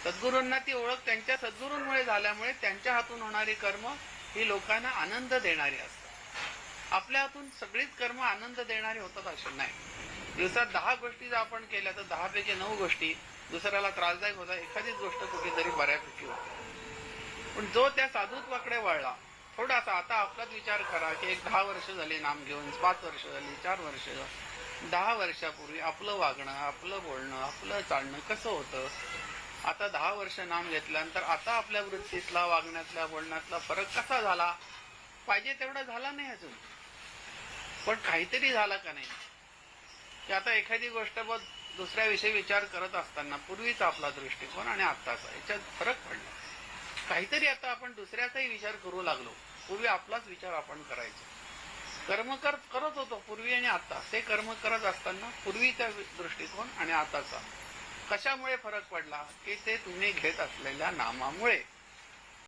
सद्गुरूंना ती ओळख त्यांच्या सद्गुरूंमुळे झाल्यामुळे त्यांच्या हातून होणारी कर्म ही लोकांना आनंद देणारी असतात. आपल्या हातून सगळीच कर्म आनंद देणारी होतात असं नाही. दिवसात 10 गोष्टी जर आपण केल्या तर 10 पैकी 9 गोष्टी दुसऱ्याला त्रासदायक होतात, एखादीच गोष्ट कुठेतरी बऱ्यापैकी होते. पण जो त्या साधुत्वाकडे वळला, थोडासा आता आपलाच विचार करा की एक 10 वर्ष झाली नाम घेऊन, 5 वर्ष झाली, 4 वर्ष, 10 वर्षापूर्वी आपलं वागणं, आपलं बोलणं, आपलं चालणं कसं होतं. आता 10 वर्ष नाम घेतल्यानंतर आता आपल्या वृत्तीतला, वागण्यातल्या, बोलण्यातला फरक कसा झाला. पाहिजे तेवढा झाला नाही अजून, पण काहीतरी झाला का नाही. की आता एखादी गोष्ट दुसऱ्याविषयी विचार करत असताना पूर्वीचा आपला दृष्टिकोन आणि आत्ताचा याच्यात फरक पडला. काहीतरी आता आपण दुसऱ्याचाही विचार करू लागलो. पूर्वी आपलाच विचार आपण करायचो. कर्म करत होतो पूर्वी आणि आता. ते कर्म करत असताना पूर्वीचा दृष्टिकोन आणि आताचा कशामुळे फरक पडला की ते तुम्ही घेत असलेल्या नामामुळे.